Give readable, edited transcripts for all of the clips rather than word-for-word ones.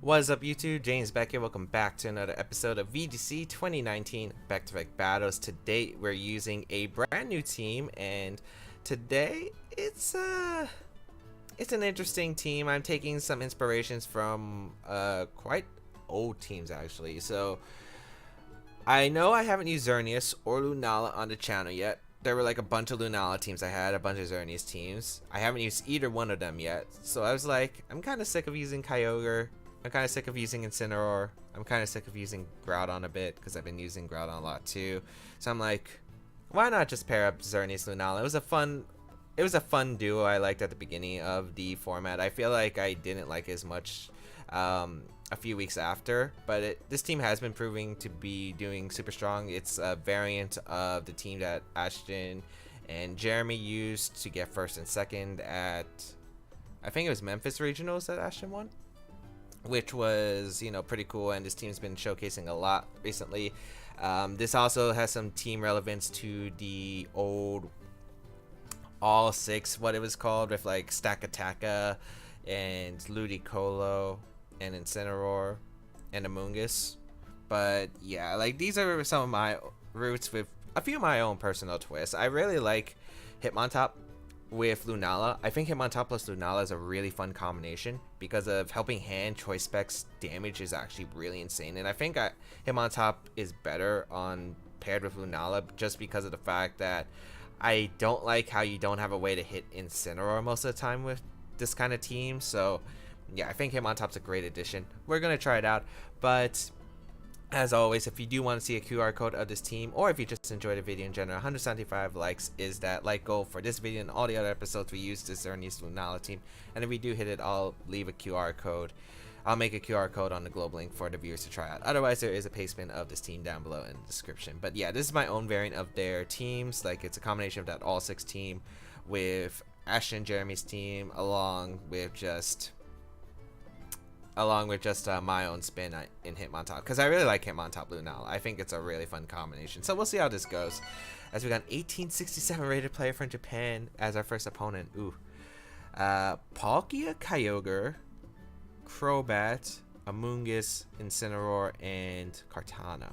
What is up YouTube? James back here. Welcome back to another episode of VGC 2019 Back-to-Back Battles. Today we're using a brand new team, and today it's an interesting team. I'm taking some inspirations from quite old teams actually. So I know I haven't used Xerneas or Lunala on the channel yet. There were like a bunch of Lunala teams I had, a bunch of Xerneas teams. I haven't used either one of them yet. So I was like, I'm kind of sick of using Kyogre. I'm kind of sick of using Incineroar. I'm kind of sick of using Groudon a bit because I've been using Groudon a lot too. So I'm like, why not just pair up Xerneas Lunala? It was a fun duo I liked at the beginning of the format. I feel like I didn't like as much a few weeks after, but this team has been proving to be doing super strong. It's a variant of the team that Ashton and Jeremy used to get first and second at, I think it was Memphis Regionals that Ashton won, which was, you know, pretty cool, and this team's been showcasing a lot recently. This also has some team relevance to the old All 6, what it was called, with like Stakataka and Ludicolo and Incineroar and Amoonguss. But yeah, like these are some of my roots with a few of my own personal twists. I really like Hitmontop with Lunala. I think Hitmontop plus Lunala is a really fun combination because of Helping Hand. Choice Specs damage is actually really insane, and I think Hitmontop is better on paired with Lunala just because of the fact that I don't like how you don't have a way to hit Incineroar most of the time with this kind of team. So yeah, I think Hitmontop's a great addition. We're gonna try it out, but as always, if you do want to see a QR code of this team, or if you just enjoyed the video in general, 175 likes is that like goal for this video and all the other episodes we use this Xerneas Lunala team. And if we do hit it, I'll leave a QR code. I'll make a QR code on the globe link for the viewers to try out. Otherwise, there is a placement of this team down below in the description. But yeah, this is my own variant of their teams. Like, it's a combination of that all 6 team with Ashton and Jeremy's team, along with just my own spin in Hitmontop, because I really like Hitmontop Lunala. I think it's a really fun combination. So we'll see how this goes, as we got an 1867 rated player from Japan as our first opponent. Ooh, Palkia, Kyogre, Crobat, Amoonguss, Incineroar, and Kartana.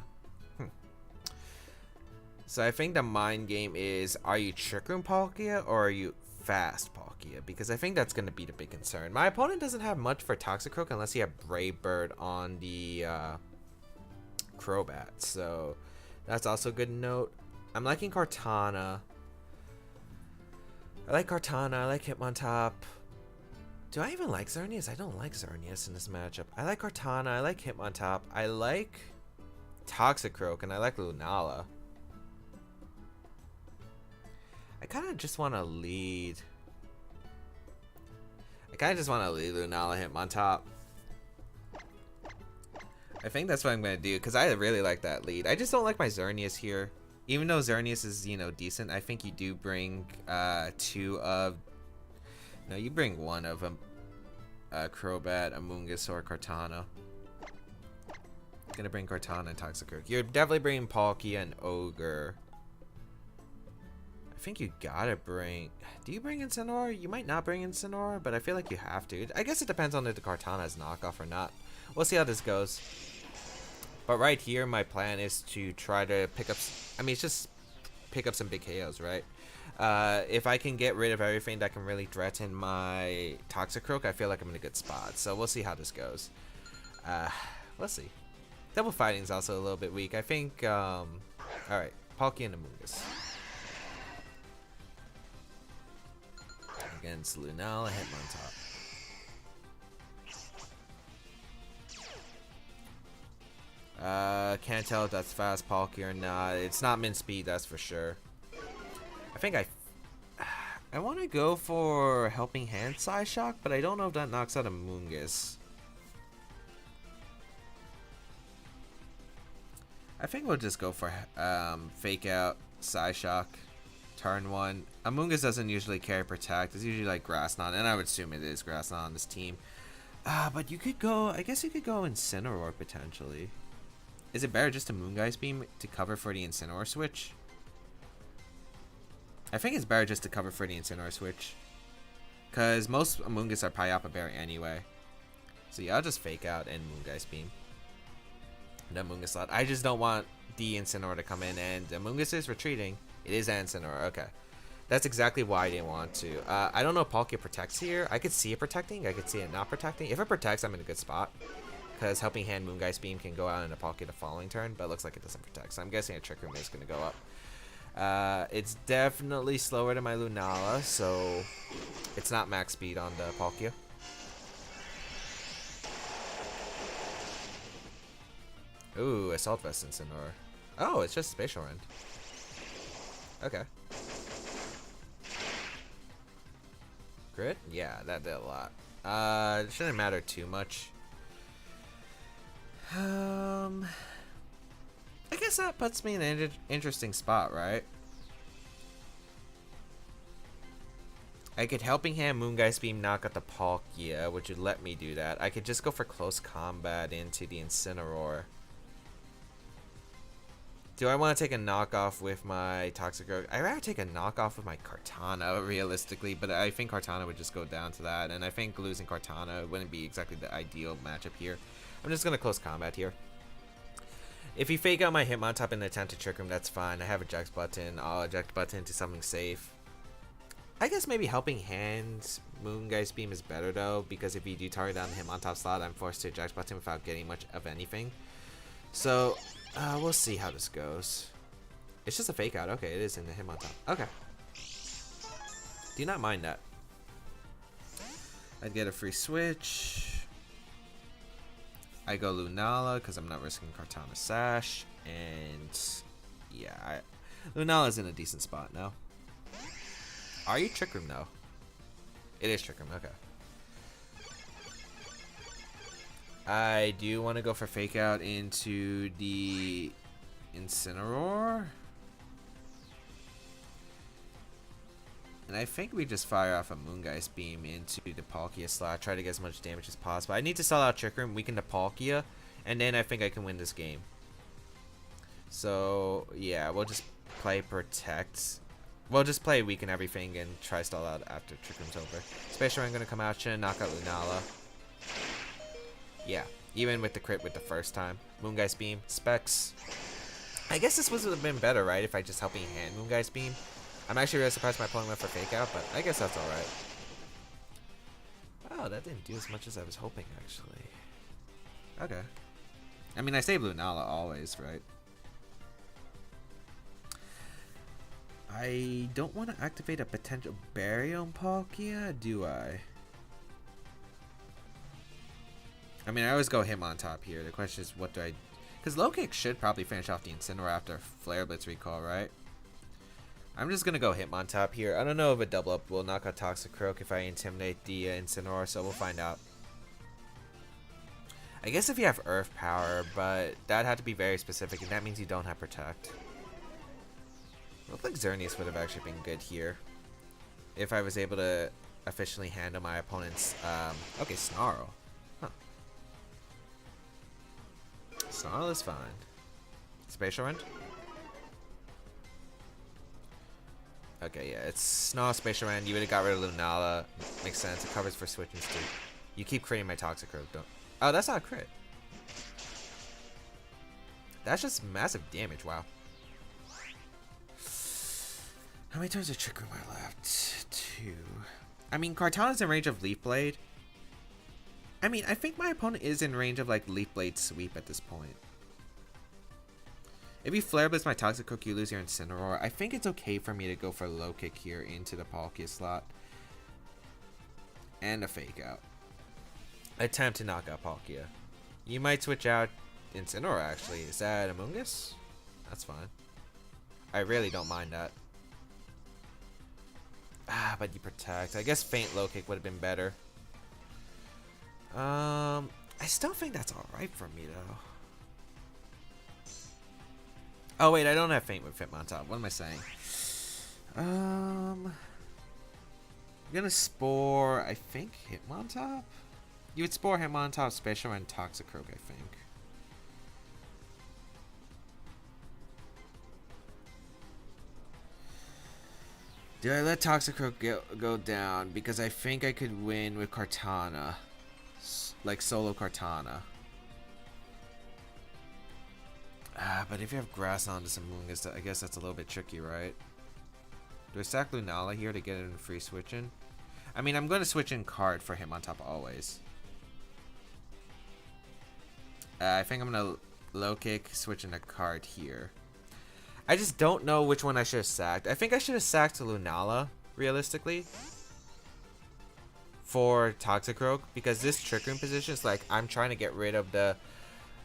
So I think the mind game is, are you Trick Room Palkia or are you fast Palkia? Because I think that's going to be the big concern. My opponent doesn't have much for Toxicroak unless you have Brave Bird on the Crobat. So that's also a good note. I'm liking Kartana. I like Kartana. I like Hitmontop. Do I even like Xerneas? I don't like Xerneas in this matchup. I like Kartana. I like Hitmontop. I like Toxicroak, and I like Lunala. I kind of just want to lead. Lunala Hitmontop. I think that's what I'm going to do, because I really like that lead. I just don't like my Xerneas here. Even though Xerneas is, you know, decent, I think you do bring you bring one of them. Crobat, Amoonguss, or Kartana. Gonna bring Kartana and Toxicroak. You're definitely bringing Palkia and Ogre. I think you gotta bring... Do you bring Incineroar? You might not bring Incineroar, but I feel like you have to. I guess it depends on if the Kartana is knockoff or not. We'll see how this goes. But right here, my plan is to try to pick up... I mean, it's just pick up some big KOs, right? If I can get rid of everything that can really threaten my Toxicroak, I feel like I'm in a good spot. So we'll see how this goes. Let's see. Double Fighting is also a little bit weak. I think... Alright, Palkia and Amoonguss against Lunala Hitmontop. Can't tell if that's fast Palkia or not. It's not min speed, that's for sure. I think I want to go for Helping Hand Psyshock, but I don't know if that knocks out Amoonguss. I think we'll just go for Fake Out Psyshock. Turn 1. Amoonguss doesn't usually carry Protect. It's usually like Grass Knot, and I would assume it is Grass Knot on this team. But you could go, I guess you could go Incineroar potentially. Is it better just to Moongeist Beam to cover for the Incineroar switch? I think it's better just to cover for the Incineroar switch, because most Amoonguss are Pyapa Berry anyway. So yeah, I'll just fake out and Moongeist Beam. No Moongus slot. I just don't want the Incineroar to come in, and the Moongus is retreating. It is Incineroar. Okay. That's exactly why I didn't want to. I don't know if Palkia protects here. I could see it protecting. I could see it not protecting. If it protects, I'm in a good spot. Because Helping Hand Moongeist Beam can go out in a Palkia the following turn, but it looks like it doesn't protect. So I'm guessing a Trick Room is going to go up. It's definitely slower than my Lunala, so it's not max speed on the Palkia. Ooh, Assault Vest Incineroar. Oh, it's just Spatial Rend. Okay. Crit? Yeah, that did a lot. It shouldn't matter too much. I guess that puts me in an interesting spot, right? I could Helping Hand Moongeist Beam knock out the Palkia, which would let me do that. I could just go for close combat into the Incineroar. Do I want to take a knockoff with my Toxicroak? I'd rather take a knockoff with my Kartana, realistically, but I think Kartana would just go down to that, and I think losing Kartana wouldn't be exactly the ideal matchup here. I'm just going to close combat here. If you fake out my Hitmontop and attempt to Trick Room, that's fine. I have eject button. I'll eject button into something safe. I guess maybe Helping Hand Moongeist Beam is better, though, because if you do target down the Hitmontop slot, I'm forced to eject button without getting much of anything. So we'll see how this goes. It's just a fake out. Okay, it is in the Hitmontop. Okay. Do not mind that. I'd get a free switch. I go Lunala because I'm not risking Kartana Sash. And yeah, Lunala's in a decent spot now. Are you Trick Room though? It is Trick Room. Okay. I do want to go for fake out into the Incineroar. And I think we just fire off a Moongeist Beam into the Palkia slot. Try to get as much damage as possible. I need to sell out Trick Room, weaken the Palkia, and then I think I can win this game. So, yeah, we'll just play Protect. We'll just play Weaken everything and try stall out after Trick Room's over. Spatial Rend gonna come out, should knock out Lunala. Yeah, even with the crit with the first time. Moongeist Beam, Specs. I guess this would have been better, right, if I just Helping Hand Moongeist Beam. I'm actually really surprised my opponent went for fake out, but I guess that's alright. Oh, that didn't do as much as I was hoping, actually. Okay. I mean, I save Lunala always, right? I don't want to activate a potential Baryon Palkia, do I? I mean, I always go Hitmontop here. The question is, what do I... Because Low Kick should probably finish off the Incineroar after Flare Blitz recall, right? I'm just going to go Hitmontop here. I don't know if a double up will knock out Toxicroak if I intimidate the Incineroar, so we'll find out. I guess if you have Earth Power, but that had to be very specific, and that means you don't have Protect. Looks like Xerneas would have actually been good here. If I was able to efficiently handle my opponent's... okay, Snarl. Huh. Snarl is fine. Spatial Rend? Okay, yeah, it's Snarl, Spatial Rend. You would have got rid of Lunala. Makes sense. It covers for switching too. You keep creating my Toxicroak, don't... Oh, that's not a crit. That's just massive damage, wow. How many turns of Trick Room are left? 2. I mean, Kartana's in range of Leaf Blade. I mean, I think my opponent is in range of, like, Leaf Blade Sweep at this point. If you Flare Blitz my Toxicroak, you lose your Incineroar. I think it's okay for me to go for Low Kick here into the Palkia slot. And a Fake Out. Attempt to knock out Palkia. You might switch out Incineroar, actually. Is that a Moongus? That's fine. I really don't mind that. Ah, but you Protect. I guess Feint Low Kick would have been better. I still think that's alright for me, though. Oh, wait, I don't have Feint with Hitmontop. What am I saying? I'm gonna Spore, I think, Hitmontop? You would Spore Hitmontop, Spatial Rend, Toxicroak, I think. Do I let Toxicroak go down? Because I think I could win with Kartana. like solo Kartana. But if you have grass onto some Moongus, I guess that's a little bit tricky, right? Do I stack Lunala here to get in free switching? I mean, I'm going to switch in card for Hitmontop always. I think I'm going to low kick, switch in a card here. I just don't know which one I should have sacked. I think I should have sacked Lunala, realistically, for Toxicroak, because this Trick Room position is like, I'm trying to get rid of the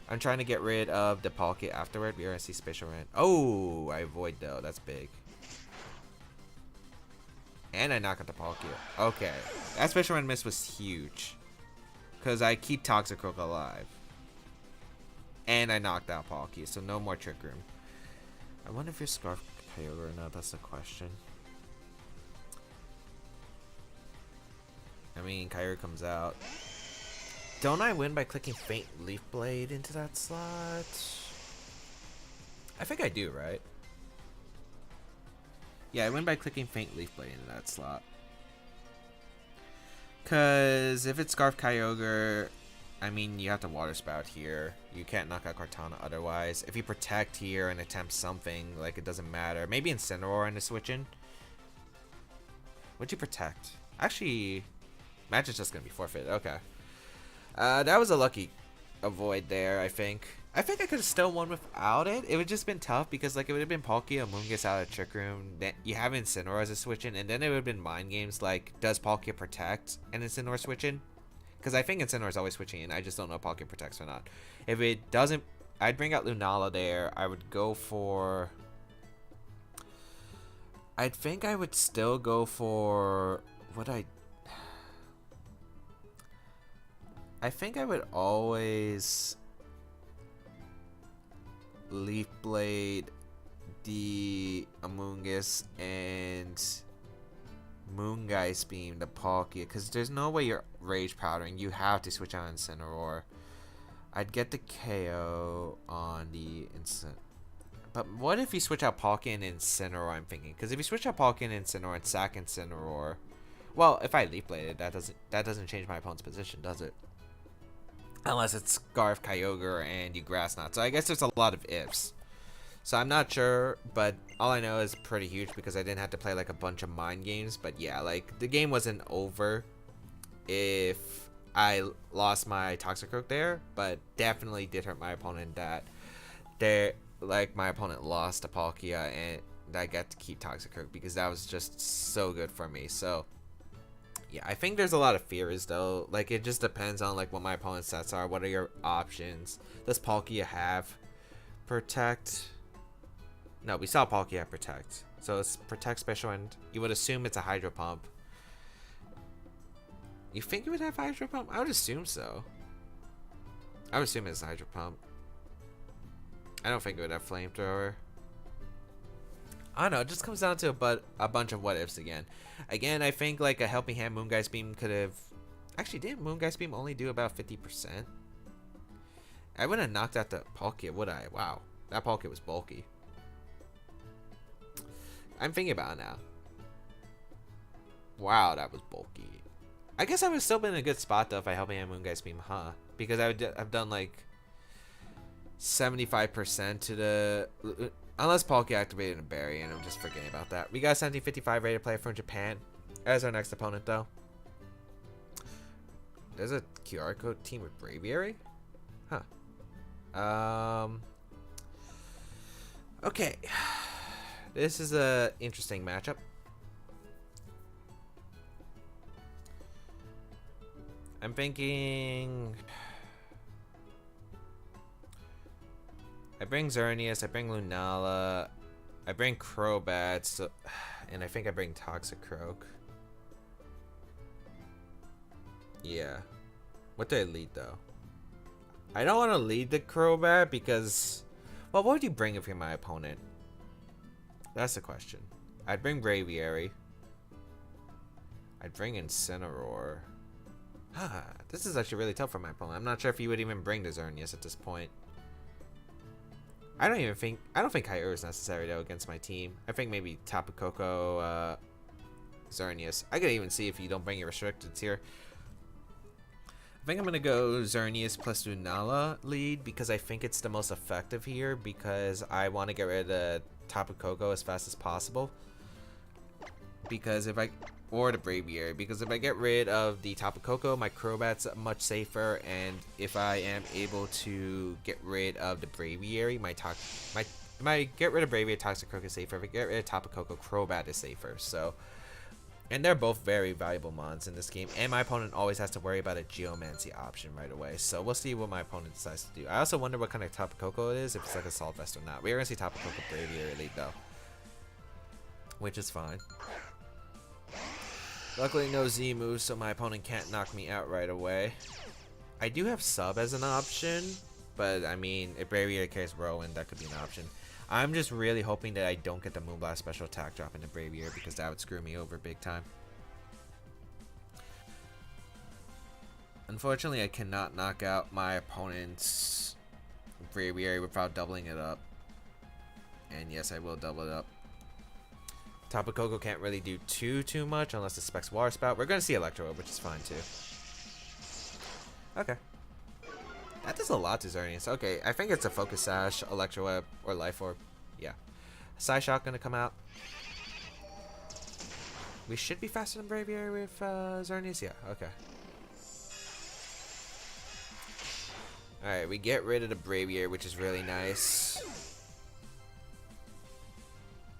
Palkia afterward. We're gonna see Special Rant. Oh, I avoid though. That's big. And I knock out the Palkia. Okay, that Special Rant miss was huge, because I keep Toxicroak alive. And I knocked out Palkia, so no more Trick Room. I wonder if you're Scarf Kyogre or not. That's the question. I mean, Kyogre comes out. Don't I win by clicking Faint Leaf Blade into that slot? I think I do, right? Yeah, I win by clicking Faint Leaf Blade into that slot. Because if it's Scarf Kyogre, I mean, you have to Water Spout here. You can't knock out Kartana otherwise. If you Protect here and attempt something, like, it doesn't matter. Maybe Incineroar into switching. What'd you Protect? Actually, match is just going to be forfeited. Okay. That was a lucky avoid there, I think. I think I could have still won without it. It would just been tough because, like, it would have been Palkia, Moongus out of Trick Room. Then you have Incineroar as a switch-in, and then it would have been mind games like, does Palkia Protect and Incineroar switch-in? Because I think Incineroar is always switching in. I just don't know if Palkia protects or not. If it doesn't, I'd bring out Lunala there. I would go for... I think I would still go for... I think I would always... Leaf Blade, the Amoonguss, and... Moongeist Beam the Palkia, because there's no way you're Rage Powdering. You have to switch out Incineroar. I'd get the KO on the Instant. But what if you switch out Palkia and Incineroar, I'm thinking? Because if you switch out Palkia and Incineroar and sack Incineroar... Well, if I Leaf Bladed, that doesn't change my opponent's position, does it? Unless it's Scarf Kyogre and you Grass Knot. So I guess there's a lot of ifs. So I'm not sure, but all I know is pretty huge because I didn't have to play like a bunch of mind games. But yeah, like the game wasn't over if I lost my Toxicroak there, but definitely did hurt my opponent that my opponent lost to Palkia and I got to keep Toxicroak because that was just so good for me. So yeah, I think there's a lot of fears though. Like it just depends on like what my opponent's sets are. What are your options? Does Palkia have Protect? No, we saw Palkia have Protect. So it's Protect Special and you would assume it's a Hydro Pump. You think it would have Hydro Pump? I would assume so. I would assume it's a Hydro Pump. I don't think it would have Flamethrower. I don't know. It just comes down to a bunch of what ifs again. Again, I think like a Helping Hand Moongeist Beam could have... Actually, didn't Moongeist Beam only do about 50%? I wouldn't have knocked out the Palkia, would I? Wow. That Palkia was bulky. I'm thinking about it now. Wow, that was bulky. I guess I would have still been in a good spot though if I Helping Hand Moongeist Beam, huh? Because I would have done like 75% to the... Unless Palkia activated a berry, and I'm just forgetting about that. We got a 1755 rated player from Japan as our next opponent, though. There's a QR code team with Braviary? Huh. Okay. This is a interesting matchup. I'm thinking... I bring Xerneas, I bring Lunala, I bring Crobat, so, and I think I bring Toxicroak. Yeah. What do I lead though? I don't want to lead the Crobat because... Well, what would you bring if you're my opponent? That's the question. I'd bring Braviary. I'd bring Incineroar. This is actually really tough for my opponent. I'm not sure if he would even bring the Xerneas at this point. I don't think Kyogre is necessary though against my team. I think maybe Tapu Koko, Xerneas. I could even see if you don't bring your restricteds here. I think I'm gonna go Xerneas plus Lunala lead because I think it's the most effective here because I want to get rid of the Tapu Koko as fast as possible. Because if I or the Braviary, because if I get rid of the Tapu Koko, my Crobat's much safer, and if I am able to get rid of the Braviary, if I get rid of Braviary, Toxicroak is safer. If I get rid of Tapu Koko, Crobat is safer. So, and they're both very valuable mons in this game, and my opponent always has to worry about a Geomancy option right away. So we'll see what my opponent decides to do. I also wonder what kind of Tapu Koko it is, if it's like a Salt Vest or not. We're gonna see Tapu Koko Braviary lead though, which is fine. Luckily no Z moves, so my opponent can't knock me out right away. I do have Sub as an option, but I mean, if Braviary carries Rowan, that could be an option. I'm just really hoping that I don't get the Moonblast special attack drop into Braviary because that would screw me over big time. Unfortunately, I cannot knock out my opponent's Braviary without doubling it up. And yes, I will double it up. Tapu Koko can't really do too much unless it specs Water Spout. We're gonna see Electro, which is fine too. Okay. That does a lot to Xerneas. Okay, I think it's a Focus Sash, Electro Web, or Life Orb. Yeah. Psyshock gonna come out. We should be faster than Braviary with Xerneas. Yeah, okay. Alright, we get rid of the Braviary, which is really nice.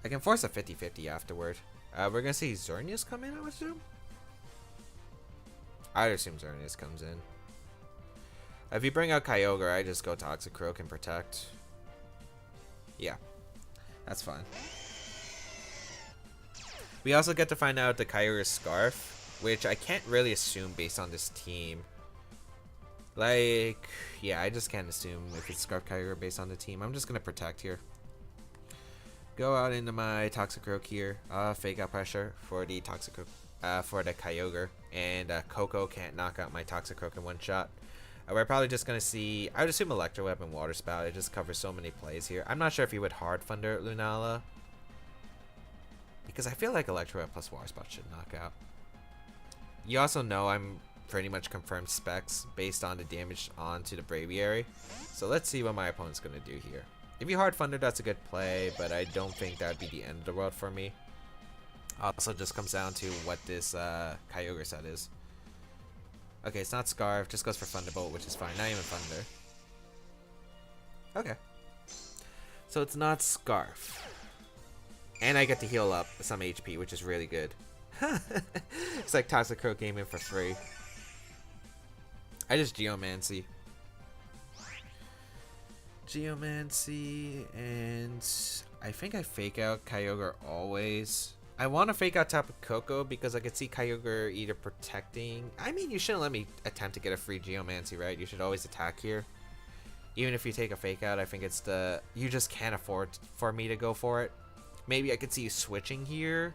I can force a 50-50 afterward. We're gonna see Xerneas come in, I would assume. I'd assume Xerneas comes in. If you bring out Kyogre, I just go Toxicroak and Protect. Yeah, that's fine. We also get to find out the Kyogre's Scarf, which I can't really assume based on this team. Like, yeah, I just can't assume if it's Scarf Kyogre based on the team. I'm just gonna Protect here. Go out into my Toxicroak here. Fake out pressure for the Toxicroak, for the Kyogre, and Koko can't knock out my Toxicroak in one shot. We're probably just gonna see. I would assume Electro Web and Water Spout. It just covers so many plays here. I'm not sure if he would Hard Thunder Lunala because I feel like Electro Web plus Water Spout should knock out. You also know I'm pretty much confirmed specs based on the damage onto the Braviary. So let's see what my opponent's gonna do here. If you Hard Thunder, that's a good play, but I don't think that would be the end of the world for me. Also, just comes down to what this Kyogre set is. Okay, it's not Scarf, just goes for Thunderbolt, which is fine. Not even Thunder. Okay. So it's not Scarf. And I get to heal up some HP, which is really good. It's like Toxicroak came in for free. I just Geomancy. And I think I fake out Kyogre always. I want to fake out Tapu Koko because I could see Kyogre either protecting. I mean, you shouldn't let me attempt to get a free Geomancy, right? You should always attack here. Even if you take a fake out, I think it's the... You just can't afford for me to go for it. Maybe I could see you switching here.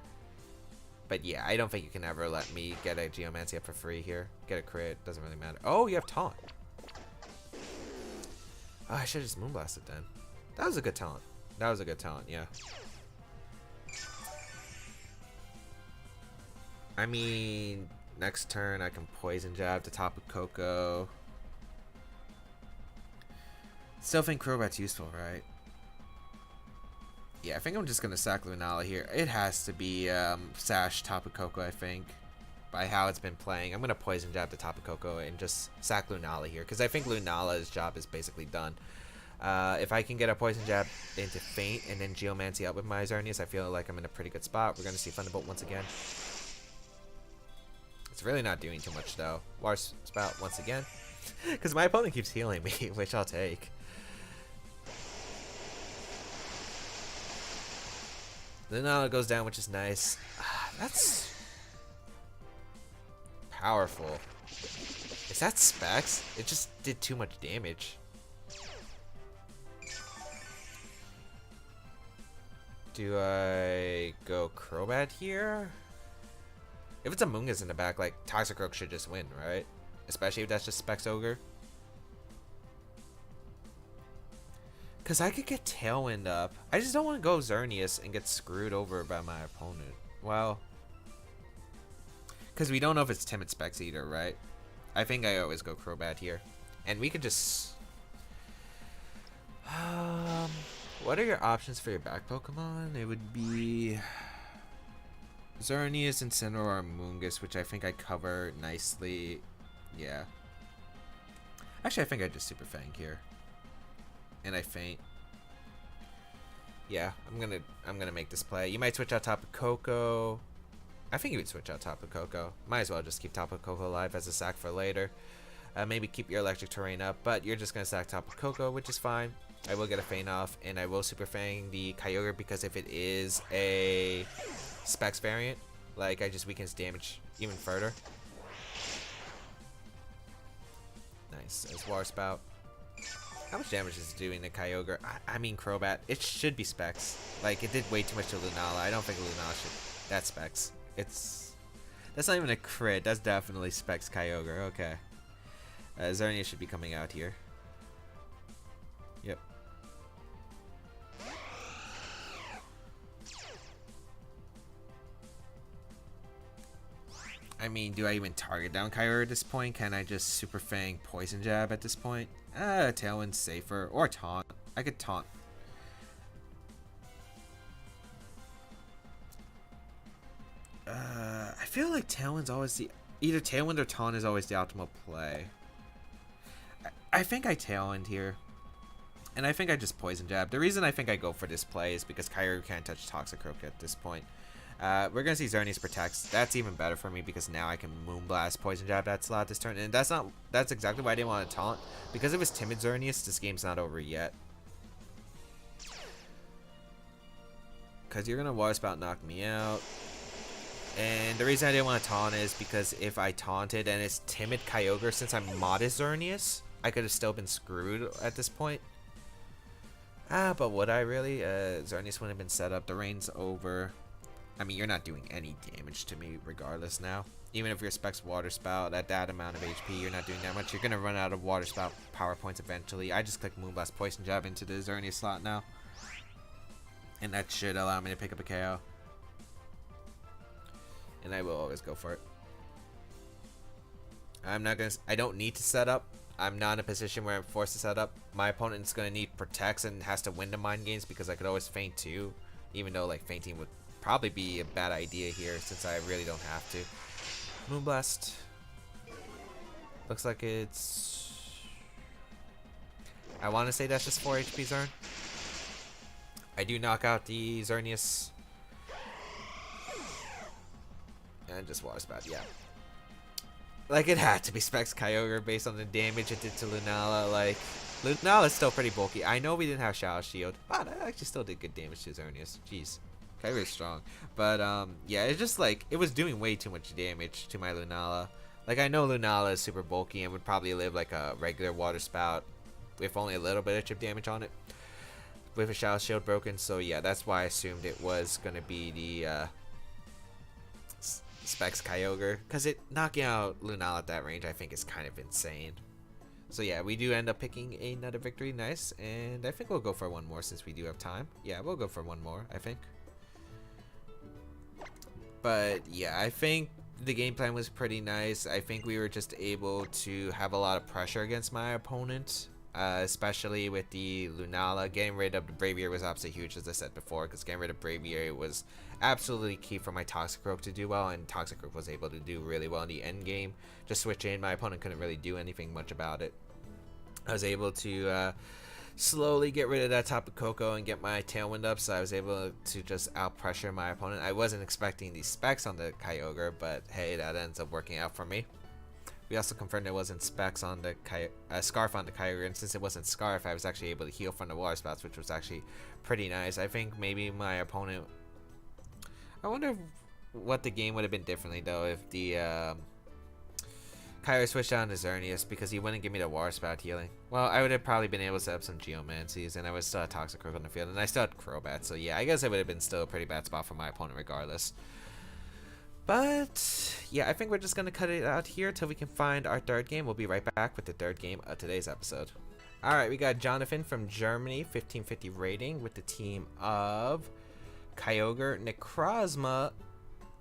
But yeah, I don't think you can ever let me get a Geomancy up for free here. Get a crit, doesn't really matter. Oh, you have Taunt. Oh, I should have just Moonblasted then. That was a good talent. That was a good talent, yeah. I mean, next turn I can Poison Jab to Tapu Koko. Still think Crobat's useful, right? Yeah, I think I'm just gonna sack Lunala here. It has to be Sash Tapu Koko, I think. By how it's been playing. I'm gonna Poison Jab to Tapu Koko and just sack Lunala here, because I think Lunala's job is basically done. If I can get a Poison Jab into Feint and then Geomancy out with my Xerneas, I feel like I'm in a pretty good spot. We're gonna see Thunderbolt once again. It's really not doing too much though. Water Spout once again, because my opponent keeps healing me, which I'll take. Lunala goes down, which is nice. That's powerful. Is that specs? It just did too much damage. Do I go Crobat here? If it's a Mungus in the back, like, Toxicroak should just win, right? Especially if that's just Specs Ogre. Because I could get Tailwind up. I just don't want to go Xerneas and get screwed over by my opponent. Well, because we don't know if it's Timid Specs either, right? I think I always go Crobat here. And we could just... what are your options for your back Pokemon? It would be... Xerneas, Incineroar, Moongus, which I think I cover nicely. Yeah. Actually, I think I just Super Fang here. And I faint. Yeah, I'm gonna make this play. You might switch out Tapu Koko. I think you would switch out Tapu Koko. Might as well just keep Tapu Koko alive as a sack for later. Maybe keep your electric terrain up, but you're just gonna sack Tapu Koko, which is fine. I will get a feint off, and I will Super Fang the Kyogre because if it is a Specs variant, like I just weaken its damage even further. Nice. As Water Spout. How much damage is it doing to Kyogre? I mean Crobat. It should be Specs. Like, it did way too much to Lunala. I don't think Lunala should... That's Specs. That's not even a crit. That's definitely Specs Kyogre. Okay. Xerneas should be coming out here. Yep. I mean, do I even target down Kyogre at this point? Can I just Super Fang Poison Jab at this point? Tailwind's safer. Or Taunt. I could Taunt. I feel like Tailwind's always the... Either Tailwind or Taunt is always the optimal play. I think I Tailwind here. And I think I just Poison Jab. The reason I think I go for this play is because Kyogre can't touch Toxicroak at this point. We're going to see Xerneas protects. That's even better for me because now I can Moonblast, Poison Jab that slot this turn. And that's exactly why I didn't want to Taunt. Because it was Timid Xerneas, this game's not over yet. Because you're going to Water Spout knock me out. And the reason I didn't want to Taunt is because if I taunted and it's Timid Kyogre, since I'm Modest Xerneas, I could have still been screwed at this point. But would I really? Xerneas wouldn't have been set up. The rain's over. I mean, you're not doing any damage to me regardless now. Even if your Specs Water Spout at that amount of HP, you're not doing that much. You're going to run out of Water Spout power points eventually. I just click Moonblast Poison Jab into the Xerneas slot now. And that should allow me to pick up a KO. And I will always go for it. I don't need to set up. I'm not in a position where I'm forced to set up. My opponent's going to need protects and has to win the mind games because I could always feint too. Even though like feinting would probably be a bad idea here since I really don't have to. Moonblast. Looks like it's... I want to say that's just 4 HP Xern. I do knock out the Xerneas. And just Water Spout, yeah. Like, it had to be Specs Kyogre based on the damage it did to Lunala. Like, Lunala's still pretty bulky. I know we didn't have Shadow Shield, but I actually still did good damage to Xerneas. Jeez. Kyogre's strong. But, yeah, it's just like, it was doing way too much damage to my Lunala. Like, I know Lunala is super bulky and would probably live like a regular Water Spout with only a little bit of chip damage on it. With a Shadow Shield broken, so yeah, that's why I assumed it was going to be the, Specs Kyogre, because it knocking out Lunala at that range I think is kind of insane. So yeah, we do end up picking another victory. Nice. And I think we'll go for one more since we do have time. Yeah, we'll go for one more, I think. But yeah, I think the game plan was pretty nice. I think we were just able to have a lot of pressure against my opponent. Especially with the Lunala. Getting rid of the Braviary was absolutely huge, as I said before, because getting rid of Braviary was absolutely key for my Toxicroak to do well, and Toxicroak was able to do really well in the end game. Just switch in, my opponent couldn't really do anything much about it. I was able to slowly get rid of that Tapu Koko and get my Tailwind up, so I was able to just out pressure my opponent. I wasn't expecting these Specs on the Kyogre, but hey, that ends up working out for me. We also confirmed there wasn't Specs on the Scarf on the Kyogre, and since it wasn't Scarf, I was actually able to heal from the Water Spouts, which was actually pretty nice. I think maybe my opponent... I wonder what the game would have been differently, though, if the Kyogre switched down to Xerneas, because he wouldn't give me the Water Spout healing. Well, I would have probably been able to set up some Geomancies, and I would still have Toxicroak on the field, and I still had Crobat, so yeah, I guess it would have been still a pretty bad spot for my opponent regardless. But yeah, I think we're just going to cut it out here until we can find our third game. We'll be right back with the third game of today's episode. Alright, we got Jonathan from Germany, 1550 rating, with the team of Kyogre, Necrozma,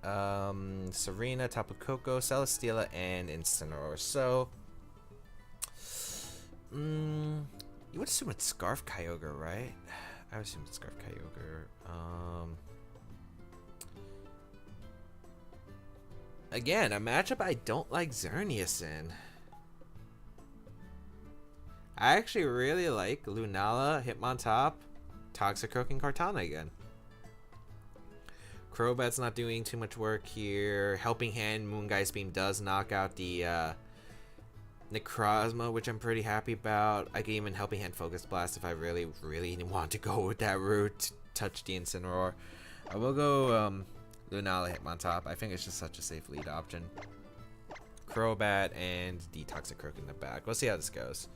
Serena, Tapu Koko, Celesteela, and Incineroar. So, you would assume it's Scarf Kyogre, right? I would assume it's Scarf Kyogre. Again, a matchup I don't like Xerneas in. I actually really like Lunala, Hitmontop, Toxicroak, and Kartana again. Crobat's not doing too much work here. Helping Hand, Moongeist Beam does knock out the Necrozma, which I'm pretty happy about. I can even Helping Hand Focus Blast if I really want to go with that route. Touch the Incineroar. I will go Lunala, Hitmontop. I think it's just such a safe lead option. Crobat and the Toxicroak in the back. We'll see how this goes.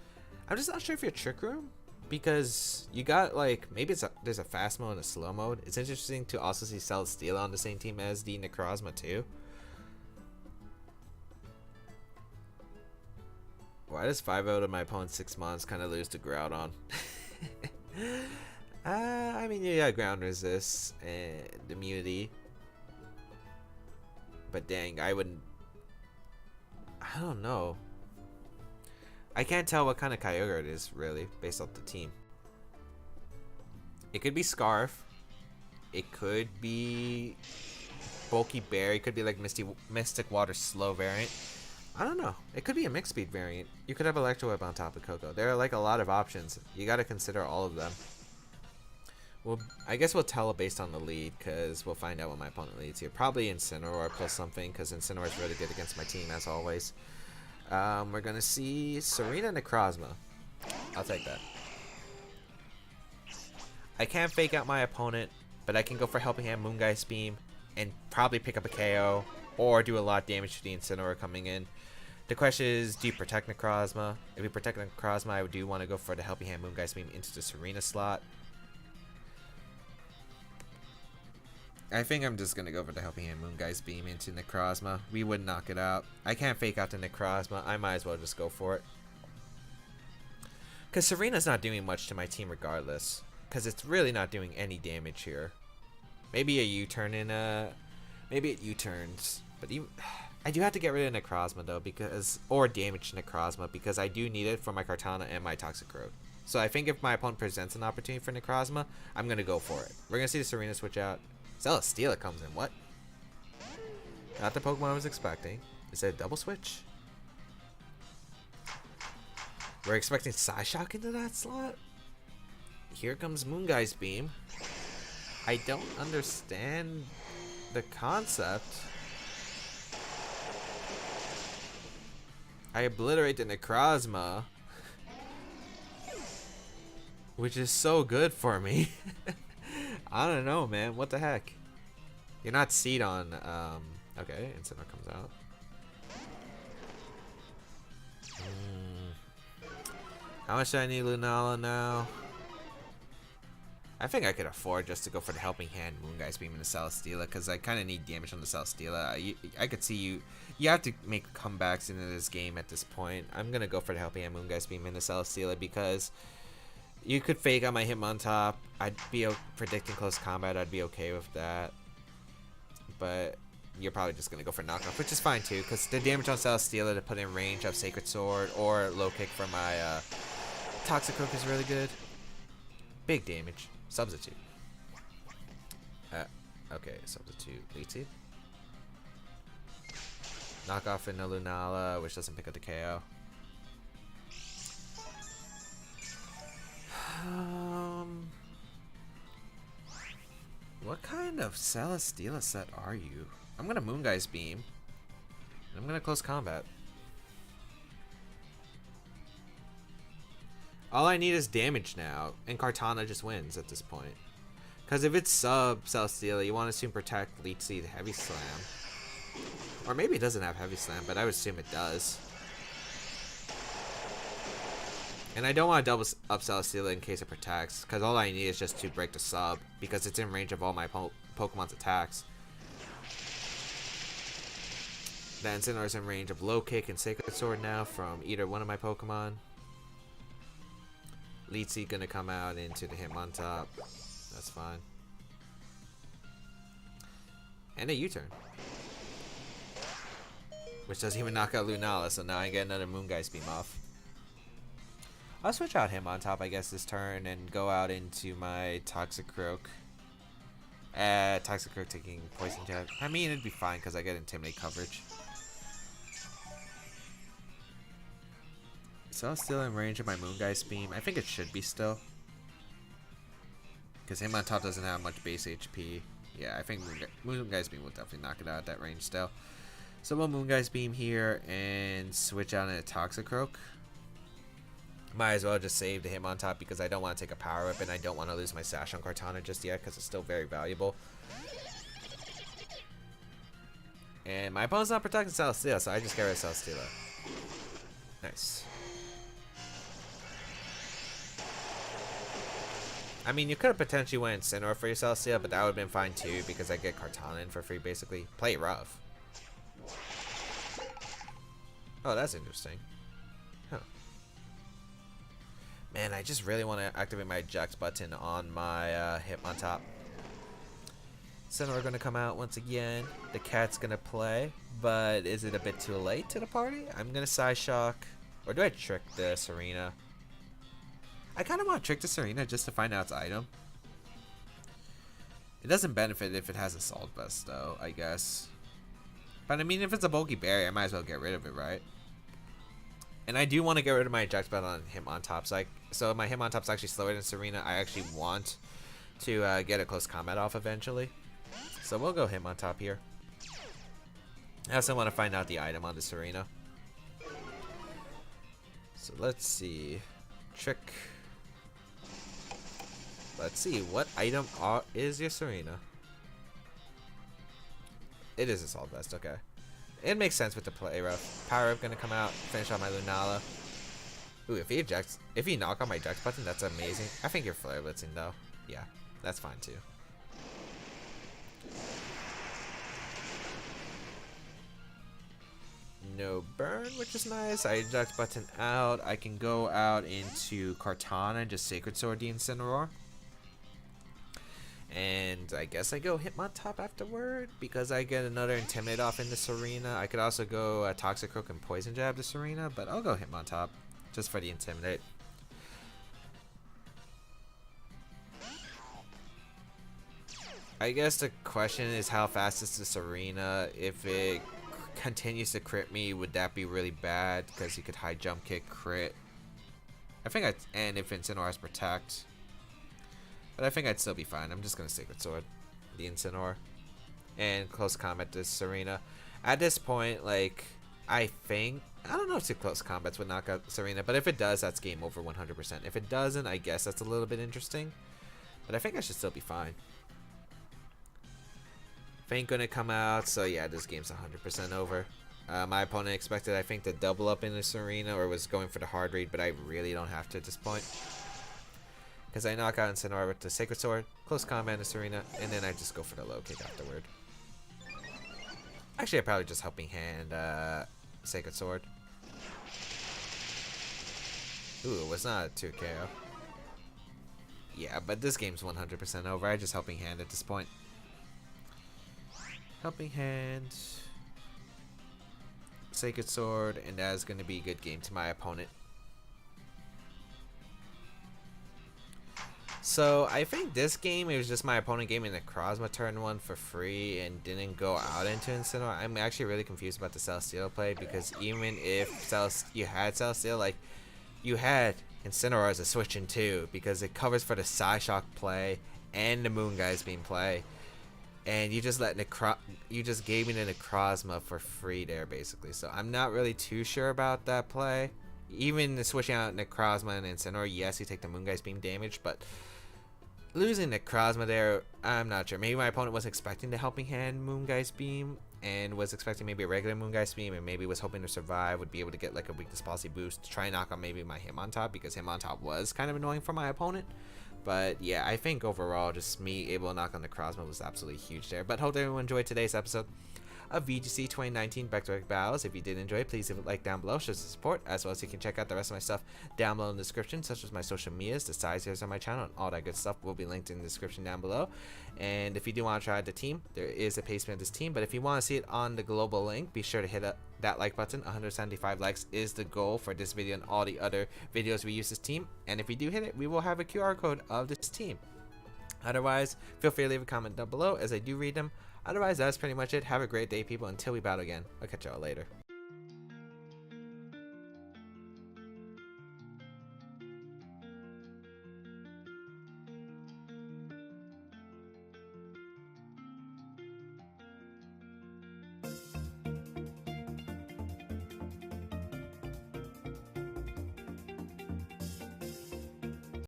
I'm just not sure if you're Trick Room, because you got like maybe there's a fast mode and a slow mode. It's interesting to also see Celesteela on the same team as the Necrozma too. Why does 5 out of my opponent's 6 mons kind of lose to Groudon? I mean, yeah, ground resist and immunity, but dang, I don't know. I can't tell what kind of Kyogre it is, really, based off the team. It could be Scarf. It could be Bulky Berry. It could be like Mystic Water Slow variant. I don't know. It could be a mixed speed variant. You could have Electro Whip on top of Koko. There are like a lot of options. You got to consider all of them. Well, I guess we'll tell it based on the lead, because we'll find out what my opponent leads here. Probably Incineroar plus something, because Incineroar is really good against my team, as always. We're gonna see Serena Necrozma. I'll take that. I can't fake out my opponent, but I can go for Helping Hand, Moongeist Beam, and probably pick up a KO, or do a lot of damage to the Incineroar coming in. The question is, do you protect Necrozma? If you protect Necrozma, I do want to go for the Helping Hand, Moongeist Beam into the Serena slot. I think I'm just going to go for the Helping Hand, Moongeist Beam into Necrozma. We would knock it out. I can't fake out the Necrozma. I might as well just go for it. Because Serena's not doing much to my team regardless. Because it's really not doing any damage here. Maybe a U-turn in maybe it U-turns. But even, I do have to get rid of Necrozma though, because, or damage Necrozma, because I do need it for my Kartana and my Toxicroak. So I think if my opponent presents an opportunity for Necrozma, I'm going to go for it. We're going to see the Serena switch out. Celesteela comes in. What? Not the Pokemon I was expecting. Is it a double switch? We're expecting Psyshock into that slot? Here comes Moongeist Beam. I don't understand the concept. I obliterate the Necrozma, which is so good for me. I don't know, man. What the heck? You're not seed on. Okay, Incineroar comes out. How much do I need Lunala now? I think I could afford just to go for the Helping Hand, Moongeist Beam, and the Celesteela, because I kind of need damage on the Celesteela. I could see you. You have to make comebacks into this game at this point. I'm gonna go for the Helping Hand, Moongeist Beam, and the Celesteela because you could fake out my Hitmontop. I'd be predicting close combat. I'd be okay with that. But you're probably just going to go for knockoff, which is fine too, because the damage on Celesteela to put in range of Sacred Sword or low kick for my Toxicroak is really good. Big damage. Substitute. Okay, substitute. Leedsy. Knockoff in the Lunala, which doesn't pick up the KO. What kind of Celesteela set are you? I'm gonna Moongeist Beam. I'm gonna close combat. All I need is damage now, and Kartana just wins at this point. Because if it's sub Celesteela, you want to assume protect Leedsy the Heavy Slam. Or maybe it doesn't have Heavy Slam, but I would assume it does. And I don't want to double up Celesteela in case it protects, because all I need is just to break the sub, because it's in range of all my Pokemon's attacks. The Incineroar's in range of Low Kick and Sacred Sword now from either one of my Pokemon. Leedsy gonna come out into the Hitmontop. That's fine. And a U-turn. Which doesn't even knock out Lunala, so now I get another Moongeist Beam off. I'll switch out Hitmontop, I guess, this turn and go out into my Toxicroak. Toxicroak taking Poison Jab. I mean, it'd be fine because I get Intimidate coverage. So I'm still in range of my Moongeist Beam. I think it should be still. Because Hitmontop doesn't have much base HP. Yeah, I think Moongeist Beam will definitely knock it out at that range still. So we'll Moongeist Beam here and switch out into Toxicroak. Might as well just save the Hitmontop because I don't want to take a power up and I don't want to lose my Sash on Kartana just yet because it's still very valuable. And my opponent's not protecting Celesteela, so I just get rid of Celesteela. Nice. I mean, you could have potentially went Incineroar for your Celesteela, but that would have been fine too because I get Kartana in for free basically. Play it rough. Oh, that's interesting. Huh. Man, I just really want to activate my eject button on my Hitmontop. Incineroar gonna come out once again. The cat's gonna play, but is it a bit too late to the party? I'm gonna Psyshock, or do I trick the Serena? I kind of want to trick the Serena just to find out its item. It doesn't benefit if it has Assault Vest though, I guess. But I mean, if it's a bulky berry, I might as well get rid of it, right? And I do want to get rid of my eject button on Hitmontop. So my Hitmontop's actually slower than Serena. I actually want to get a close combat off eventually. So we'll go Hitmontop here. I also want to find out the item on the Serena. So let's see. Trick. Let's see. What item is your Serena? It is Assault Vest, okay. It makes sense with the play rough. Power Up gonna come out, finish off my Lunala. Ooh, if he knock on my eject button, that's amazing. I think you're Flare Blitzing though. Yeah, that's fine too. No burn, which is nice. I eject button out. I can go out into Kartana and just Sacred Sword the Incineroar. And I guess I go Hitmontop afterward because I get another Intimidate off in the Serena. I could also go Toxicroak and Poison Jab the Serena, but I'll go Hitmontop just for the Intimidate. I guess the question is how fast is the Serena. If it continues to crit me, would that be really bad because you could high jump kick crit? And if Incineroar has Protect. But I think I'd still be fine. I'm just going to Sacred Sword the Incineroar. And close combat this Serena. At this point, like, I don't know if two close combats would knock out Serena. But if it does, that's game over 100%. If it doesn't, I guess that's a little bit interesting. But I think I should still be fine. Feint going to come out. So yeah, this game's 100% over. My opponent expected, I think, to double up in the Serena. Or was going for the hard read. But I really don't have to at this point. Because I knock out Incineroar with the Sacred Sword, close combat in the Serena, and then I just go for the low kick afterward. Actually, I probably just Helping Hand Sacred Sword. Ooh, it was not a 2 KO. Yeah, but this game's 100% over. I just Helping Hand at this point. Helping Hand, Sacred Sword, and that is going to be a good game to my opponent. So I think this game, it was just my opponent gave me the Necrozma turn 1 for free and didn't go out into Incineroar. I'm actually really confused about the Celesteela play because even if you had Celesteela, like, you had Incineroar as a switch in too because it covers for the Psyshock play and the Moongeist Beam play. And you just you just gave me the Necrozma for free there basically. So I'm not really too sure about that play. Even switching out Necrozma and Incineroar, yes, you take the Moongeist Beam damage, but losing Necrozma there, I'm not sure. Maybe my opponent was expecting the Helping Hand Moongeist Beam and was expecting maybe a regular Moongeist Beam and maybe was hoping to survive, would be able to get like a Weakness Policy boost to try and knock on maybe my Hitmontop because Hitmontop was kind of annoying for my opponent. But yeah, I think overall just me able to knock on Necrozma was absolutely huge there. But hope everyone enjoyed today's episode. of VGC 2019 Back to Back Battles. If you did enjoy, please leave a like down below, show some support, as well as you can check out the rest of my stuff down below in the description, such as my social medias, the sizes on my channel, and all that good stuff will be linked in the description down below. And if you do want to try out the team, there is a pastement of this team, but if you want to see it on the global link, be sure to hit that like button. 175 likes is the goal for this video and all the other videos we use this team, and if we do hit it, we will have a QR code of this team. Otherwise, feel free to leave a comment down below as I do read them. Otherwise, that's pretty much it. Have a great day, people, until we battle again. I'll catch y'all later.